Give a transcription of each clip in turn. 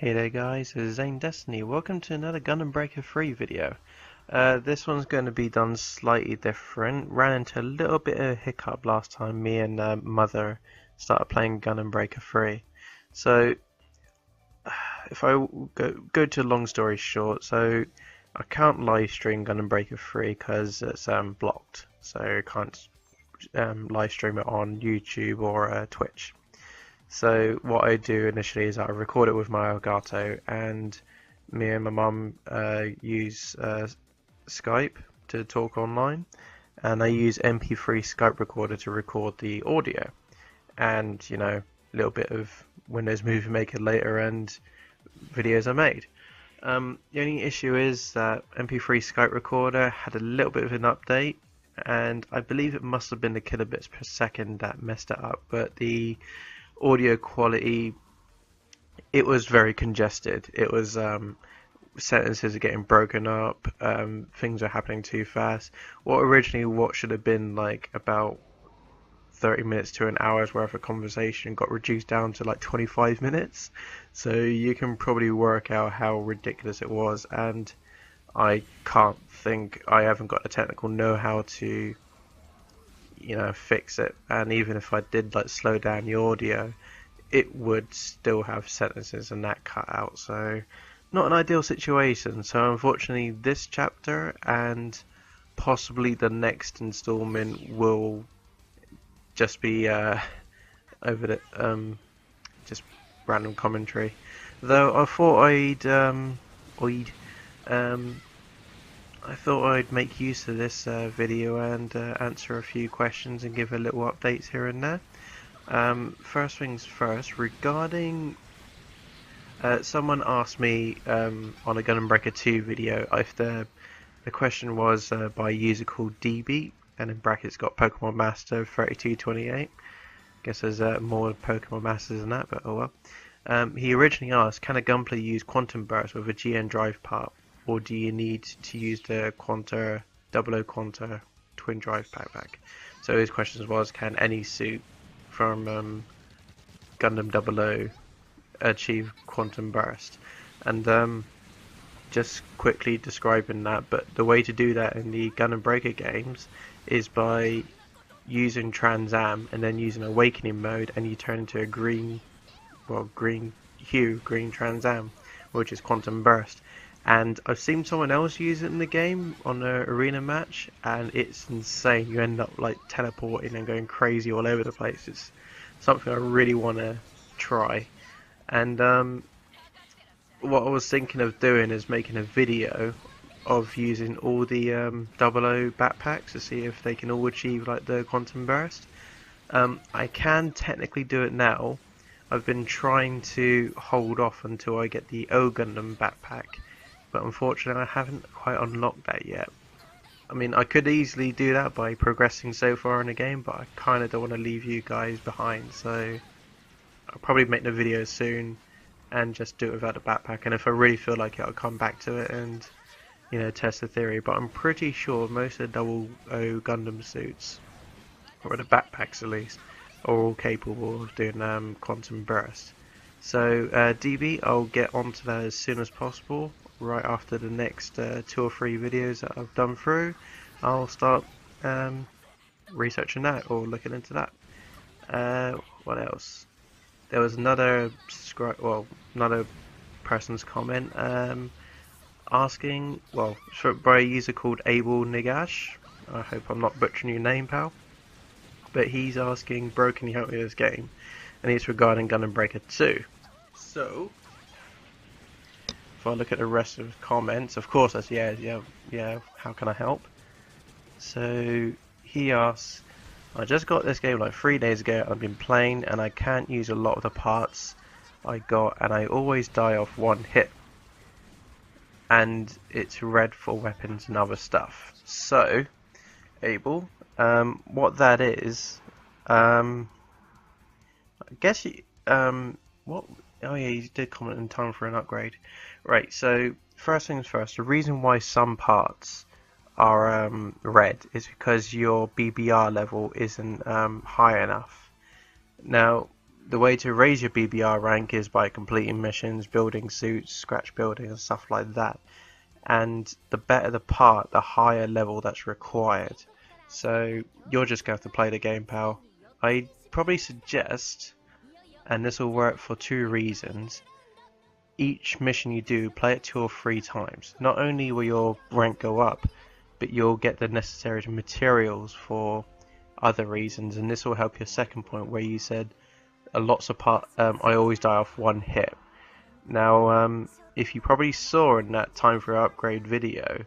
Hey there guys, this is Zane-Destiny. Welcome to another Gundam Breaker 3 video. This one's going to be done slightly different. Ran into a little bit of a hiccup last time me and Mother started playing Gundam Breaker 3. So, if I go to long story short, so I can't live stream Gundam Breaker 3 because it's blocked. So I can't live stream it on YouTube or Twitch. So what I do initially is I record it with my Elgato, and me and my mum use Skype to talk online, and I use MP3 Skype recorder to record the audio, and a little bit of Windows Movie Maker later, and videos are made. The only issue is that MP3 Skype recorder had a little bit of an update, and I believe it must have been the kilobits per second that messed it up, but the audio quality, it was very congested. It was sentences are getting broken up, things are happening too fast. What should have been like about 30 minutes to an hour's worth of conversation got reduced down to like 25 minutes. So you can probably work out how ridiculous it was, and I haven't got the technical know-how to fix it, and even if I did like slow down the audio, it would still have sentences and that cut out, so not an ideal situation. So unfortunately this chapter and possibly the next installment will just be over the just random commentary, though I thought I'd make use of this video and answer a few questions and give a little updates here and there. First things first, regarding someone asked me on a Gundam Breaker 2 video if the question was by a user called DB, and in brackets got Pokemon Master 3228. Guess there's more Pokemon Masters than that, but oh well. He originally asked, can a Gunpla use Quantum Burst with a GN drive part, or do you need to use the Quanta, 00 Quanta twin drive backpack? So his question was, can any suit from Gundam 00 achieve Quantum Burst? And just quickly describing that, but the way to do that in the Gundam Breaker games is by using Trans Am and then using Awakening mode, and you turn into a green Trans Am, which is Quantum Burst. And I've seen someone else use it in the game on an arena match, and it's insane. You end up like teleporting and going crazy all over the place. It's something I really want to try. And what I was thinking of doing is making a video of using all the 00 backpacks to see if they can all achieve like the Quantum Burst. I can technically do it now. I've been trying to hold off until I get the O Gundam backpack, but unfortunately I haven't quite unlocked that yet. I mean, I could easily do that by progressing so far in the game, but I kind of don't want to leave you guys behind, so I'll probably make the video soon and just do it without the backpack, and if I really feel like it, I'll come back to it and test the theory. But I'm pretty sure most of the 00 Gundam suits, or the backpacks at least, are all capable of doing Quantum Burst. So DB, I'll get onto that as soon as possible. Right after the next 2 or 3 videos that I've done through, I'll start researching that or looking into that. What else? There was another person's comment asking, by a user called Abel Nagash. I hope I'm not butchering your name, pal. But he's asking, bro, can you help me with this game? And it's regarding Gundam Breaker 2. So if I look at the rest of the comments, of course that's yeah, how can I help? So he asks, I just got this game like 3 days ago. I've been playing and I can't use a lot of the parts I got, and I always die off one hit, and it's red for weapons and other stuff. So Abel, what that is, I guess what? Oh yeah, you did comment in time for an upgrade. Right, so first things first, the reason why some parts are red is because your BBR level isn't high enough. Now, the way to raise your BBR rank is by completing missions, building suits, scratch building and stuff like that. And the better the part, the higher level that's required. So you're just going to have to play the game, pal. I probably suggest, and this will work for two reasons, each mission you do, play it 2 or 3 times. Not only will your rank go up, but you'll get the necessary materials for other reasons, and this will help your second point where you said lots of I always die off 1 hit. Now, if you probably saw in that time for upgrade video,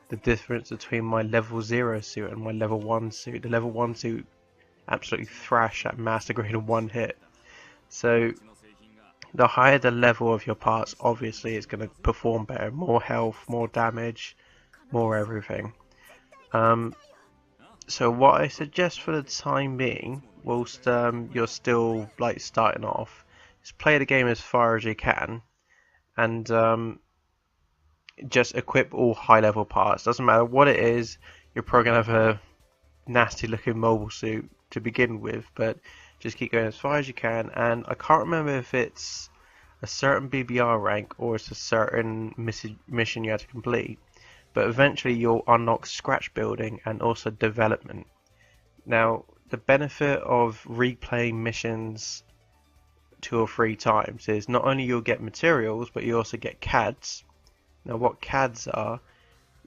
the difference between my level 0 suit and my level 1 suit. The level 1 suit absolutely thrashed at master grade in 1 hit. So the higher the level of your parts, obviously it's going to perform better. More health, more damage, more everything. So what I suggest for the time being, whilst you're still like starting off, is play the game as far as you can, and just equip all high level parts. Doesn't matter what it is, you're probably going to have a nasty looking mobile suit to begin with, but just keep going as far as you can. And I can't remember if it's a certain BBR rank or it's a certain mission you have to complete, but eventually you'll unlock scratch building and also development. Now, the benefit of replaying missions 2 or 3 times is not only you'll get materials, but you also get CADs. Now, what CADs are,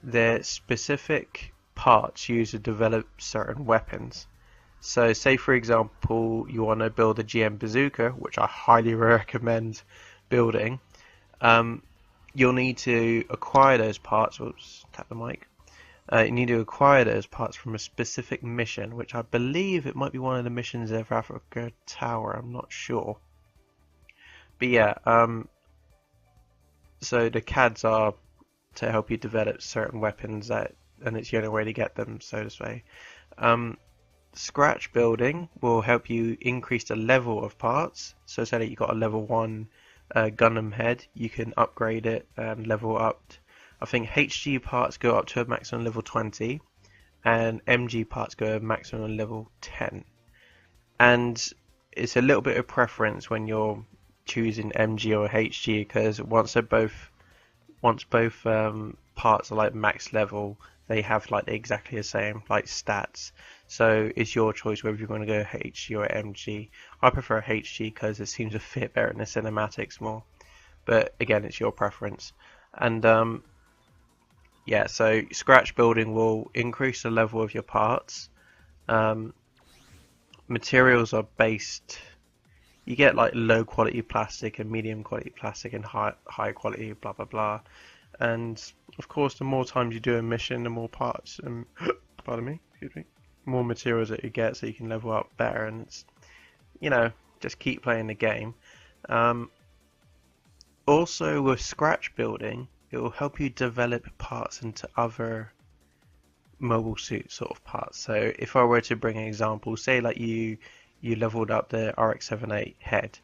they're specific parts used to develop certain weapons. So say for example you want to build a GM bazooka, which I highly recommend building. You'll need to acquire those parts. Whoops, tap the mic. You need to acquire those parts from a specific mission, which I believe it might be one of the missions of Africa Tower, I'm not sure. But yeah, so the CADs are to help you develop certain weapons, and it's the only way to get them, so to say. Scratch building will help you increase the level of parts. So say that you got a level 1 Gundam head, you can upgrade it and level up. I think HG parts go up to a maximum level 20 and MG parts go a maximum level 10. And it's a little bit of preference when you're choosing MG or HG, because once both parts are like max level, they have like exactly the same like stats. So it's your choice whether you're going to go HG or MG. I prefer HG because it seems to fit better in the cinematics more. But again, it's your preference. And yeah, so scratch building will increase the level of your parts. Materials are based. You get like low quality plastic and medium quality plastic and high quality blah blah blah. And of course, the more times you do a mission, the more parts and pardon me, excuse me, more materials that you get, so you can level up better. And it's, you know, just keep playing the game. Also with scratch building, it will help you develop parts into other mobile suit sort of parts. So if I were to bring an example, say like you leveled up the RX-78 head.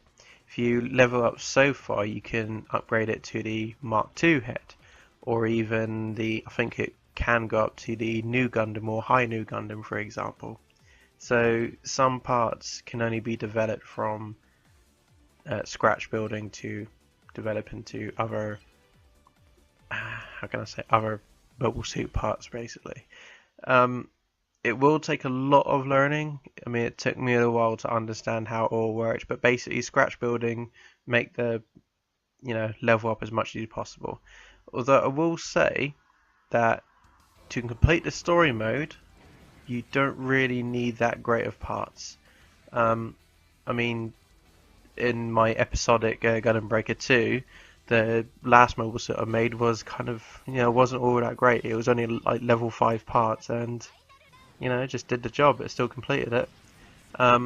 If you level up so far, you can upgrade it to the Mark II head, or even I think it can go up to the new Gundam or high new Gundam, for example. So some parts can only be developed from scratch building to develop into other, how can I say, other mobile suit parts basically. It will take a lot of learning. I mean, it took me a while to understand how it all worked, but basically scratch building make the, you know, level up as much as possible. Although I will say that to complete the story mode, you don't really need that great of parts. I mean, in my episodic Gundam Breaker 2, the last mobile suit I made was kind of, you know, wasn't all that great. It was only like level 5 parts, and you know, it just did the job. It still completed it. I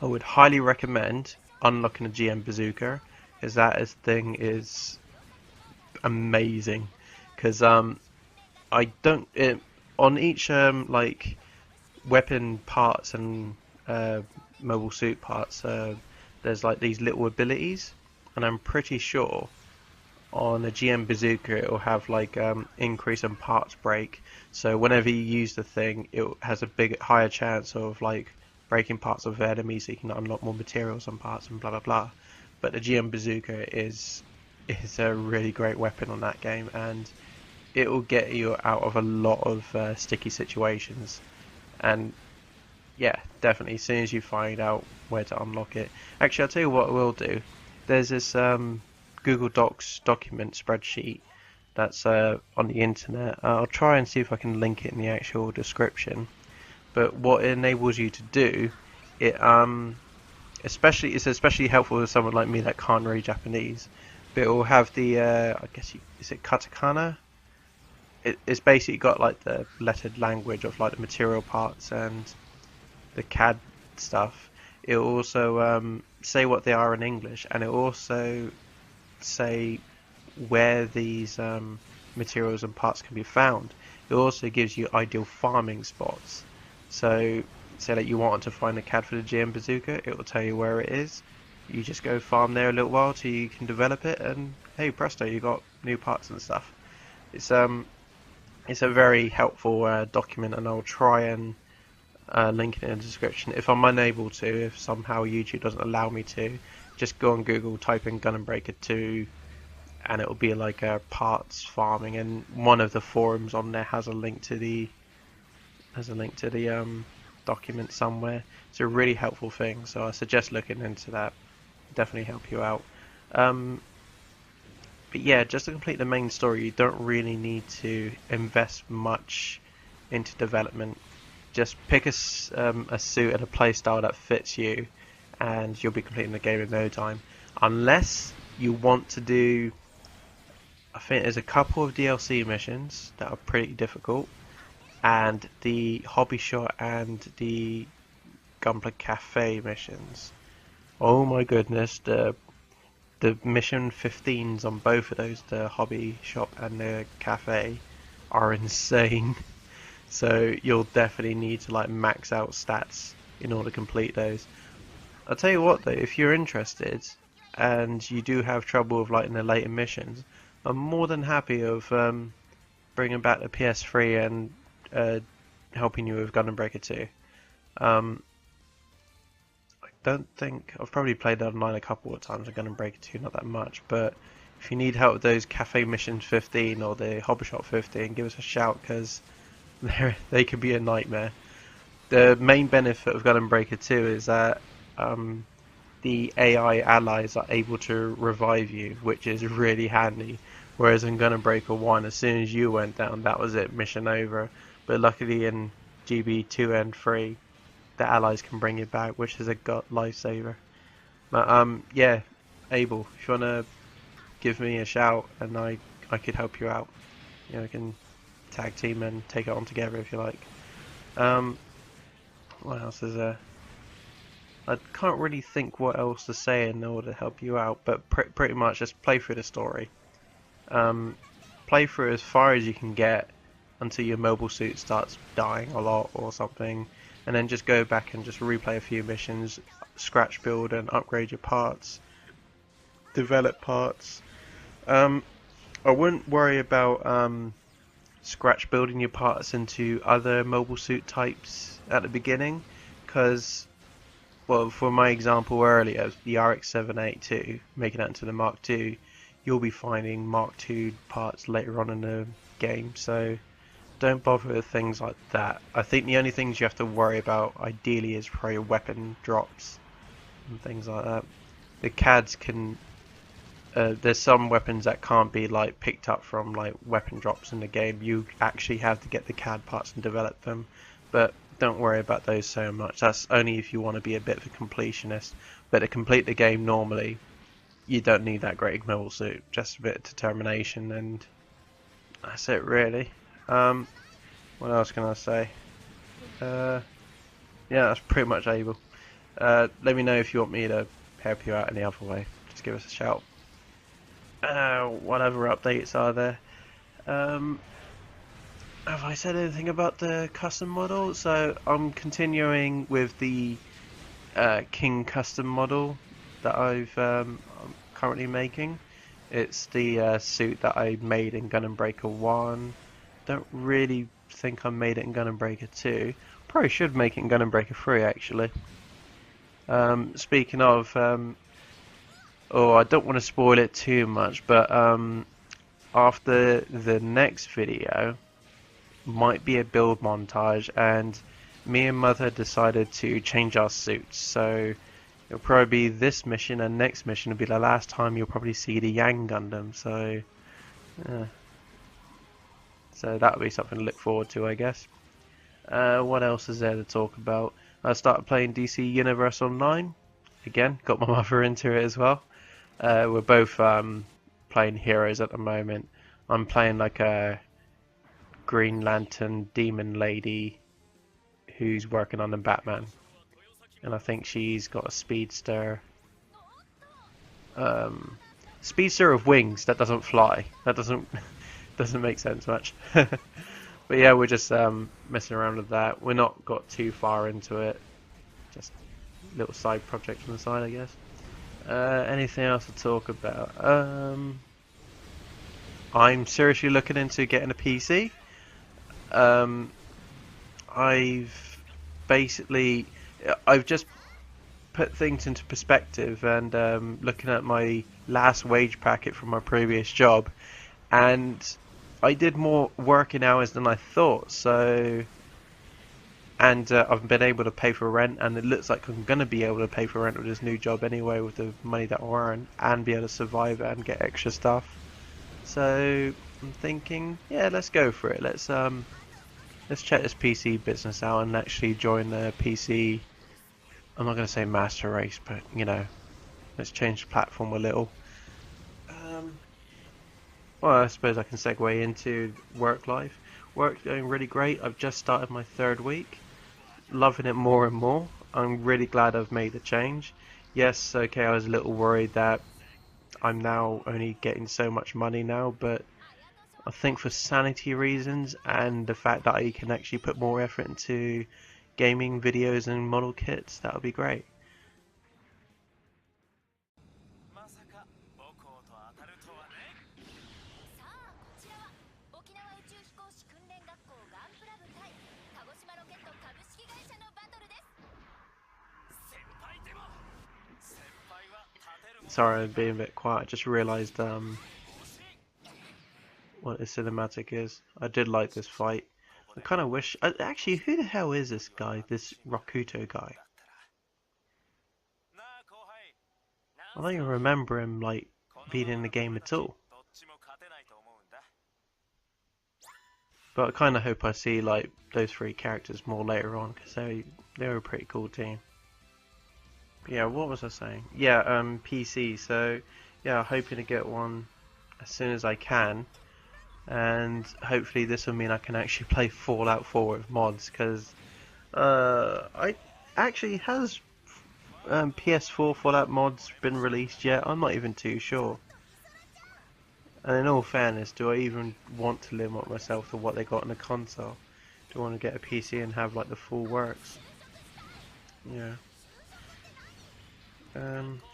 would highly recommend unlocking a GM bazooka, because that thing is amazing. Because I don't on each like weapon parts and mobile suit parts, there's like these little abilities, and I'm pretty sure on a GM bazooka it will have like increase in parts break, so whenever you use the thing it has a higher chance of like breaking parts of enemies so you can unlock more materials and parts and blah blah blah. But the GM bazooka is a really great weapon on that game, and it will get you out of a lot of sticky situations. And yeah, definitely, as soon as you find out where to unlock it. Actually, I'll tell you what we'll do. There's this Google Docs document spreadsheet that's on the internet. I'll try and see if I can link it in the actual description. But what it enables you to do, it's especially helpful for someone like me that can't read Japanese. But it will have the is it katakana? It's basically got like the lettered language of like the material parts and the CAD stuff. It will also say what they are in English, and it will also say where these materials and parts can be found. It also gives you ideal farming spots. So say that you wanted to find a CAD for the GM bazooka, it will tell you where it is. You just go farm there a little while till you can develop it, and hey presto, you got new parts and stuff. It's a very helpful document, and I'll try and link it in the description. If I'm unable to, if somehow YouTube doesn't allow me to, just go on Google, type in Gundam Breaker 2, and it'll be like parts farming, and one of the forums on there has a link to the document somewhere. It's a really helpful thing, so I suggest looking into that. Definitely help you out. But yeah, just to complete the main story, you don't really need to invest much into development. Just pick a suit and a playstyle that fits you, and you'll be completing the game in no time. Unless you want to do, I think there's a couple of DLC missions that are pretty difficult, and the hobby shop and the Gunpla Cafe missions. Oh my goodness, the mission 15s on both of those, the hobby shop and the cafe, are insane. So you'll definitely need to like max out stats in order to complete those. I'll tell you what though, if you're interested and you do have trouble with like in the later missions, I'm more than happy of bringing back the PS3 and helping you with Gundam Breaker 2. I don't think I've probably played that online a couple of times. I'm going to Breaker 2, not that much, but if you need help with those cafe missions 15 or the hobby shop 15, give us a shout, because they could be a nightmare. The main benefit of Gundam Breaker 2 is that the AI allies are able to revive you, which is really handy. Whereas in Gundam Breaker 1, as soon as you went down, that was it, mission over. But luckily in GB 2 and 3, the allies can bring you back, which is a lifesaver. But yeah, Abel, if you wanna give me a shout and I could help you out, you know, we can tag team and take it on together if you like. What else is there? I can't really think what else to say in order to help you out, but pretty much just play through the story. Play through as far as you can get until your mobile suit starts dying a lot or something, and then just go back and just replay a few missions, scratch build and upgrade your parts, develop parts. I wouldn't worry about scratch building your parts into other mobile suit types at the beginning, because, well, for my example earlier, the RX-782, making that into the Mark II, you'll be finding Mark II parts later on in the game, so don't bother with things like that. I think the only things you have to worry about ideally is probably weapon drops and things like that. The CADs can, there's some weapons that can't be like picked up from like weapon drops in the game. You actually have to get the CAD parts and develop them, but don't worry about those so much. That's only if you want to be a bit of a completionist. But to complete the game normally, you don't need that great mobile suit, just a bit of determination, and that's it really. What else can I say? Yeah, that's pretty much Able. Let me know if you want me to help you out any other way. Just give us a shout. What other updates are there? Have I said anything about the custom model? So I'm continuing with the King custom model that I'm currently making. It's the suit that I made in Gundam Breaker 1. Don't really think I made it in Gundam Breaker 2. Probably should make it in Gundam Breaker 3 actually. Speaking of, oh, I don't want to spoil it too much, but after the next video might be a build montage, and me and Mother decided to change our suits. So it'll probably be this mission, and next mission will be the last time you'll probably see the Yang Gundam. So, yeah. So that'll be something to look forward to, I guess. What else is there to talk about? I started playing DC Universe Online. Again, got my mother into it as well. We're both playing heroes at the moment. I'm playing like a Green Lantern demon lady who's working on the Batman. And I think she's got a speedster. Speedster of wings that doesn't fly. That doesn't make sense much. But yeah, we're just messing around with that. We're not got too far into it. Just a little side project on the side, I guess. Anything else to talk about? I'm seriously looking into getting a PC. I've just put things into perspective, and looking at my last wage packet from my previous job, and I did more working hours than I thought. So, and I've been able to pay for rent, and it looks like I'm going to be able to pay for rent with this new job anyway, with the money that I earn, and be able to survive and get extra stuff. So I'm thinking, yeah, let's go for it. Let's check this PC business out and actually join the PC. I'm not going to say master race, but you know, let's change the platform a little. Well, I suppose I can segue into work life. Work's going really great. I've just started my 3rd week. Loving it more and more. I'm really glad I've made the change. Yes, okay, I was a little worried that I'm now only getting so much money now, but I think for sanity reasons and the fact that I can actually put more effort into gaming videos and model kits, that'll be great. Sorry, I'm being a bit quiet. I just realised what the cinematic is. I did like this fight. I kind of wish... actually, who the hell is this guy? This Rakuto guy? I don't even remember him, like, being in the game at all. But I kind of hope I see, like, those 3 characters more later on, because they were a pretty cool team. Yeah, what was I saying? Yeah, PC. So, yeah, hoping to get one as soon as I can, and hopefully this will mean I can actually play Fallout 4 with mods, because I actually has PS4 Fallout mods been released yet? I'm not even too sure. And in all fairness, do I even want to limit myself to what they got in the console? Do I want to get a PC and have like the full works? Yeah.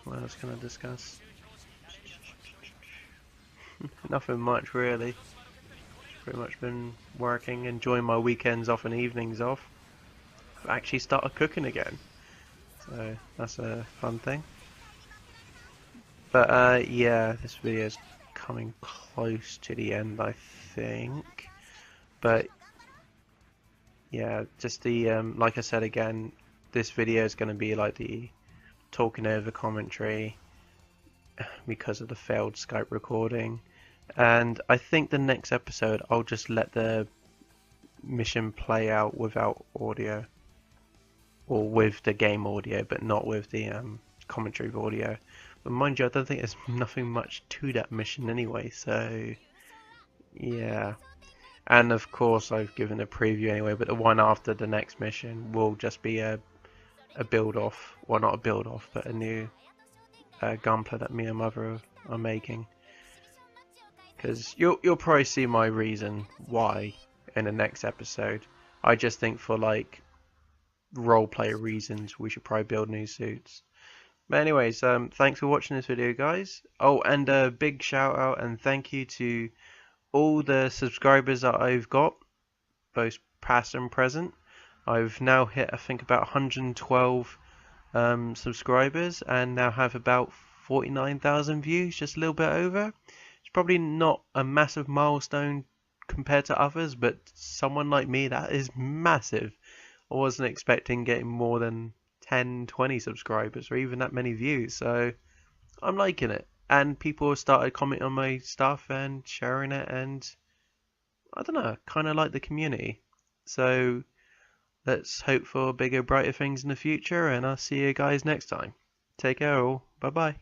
What else can I discuss? Nothing much really. Pretty much been working, enjoying my weekends off and evenings off. I've actually started cooking again, so that's a fun thing. But yeah, this video is coming close to the end, I think. But yeah, just the like I said again, this video is going to be like the talking over commentary because of the failed Skype recording, and I think the next episode I'll just let the mission play out without audio, or with the game audio but not with the commentary audio. But mind you, I don't think there's nothing much to that mission anyway, so yeah. And of course I've given a preview anyway, but the one after the next mission will just be a build off, well not a build off, but a new gunpla that me and Mother are making. Because you'll probably see my reason why in the next episode. I just think for like roleplay reasons we should probably build new suits. But anyways, thanks for watching this video, guys. Oh, and a big shout out and thank you to all the subscribers that I've got, both past and present. I've now hit, I think, about 112 subscribers, and now have about 49,000 views, just a little bit over. It's probably not a massive milestone compared to others, but someone like me, that is massive. I wasn't expecting getting more than 10, 20 subscribers or even that many views, so I'm liking it. And people have started commenting on my stuff and sharing it, and I don't know, kind of like the community. So let's hope for bigger, brighter things in the future, and I'll see you guys next time. Take care all. Bye bye.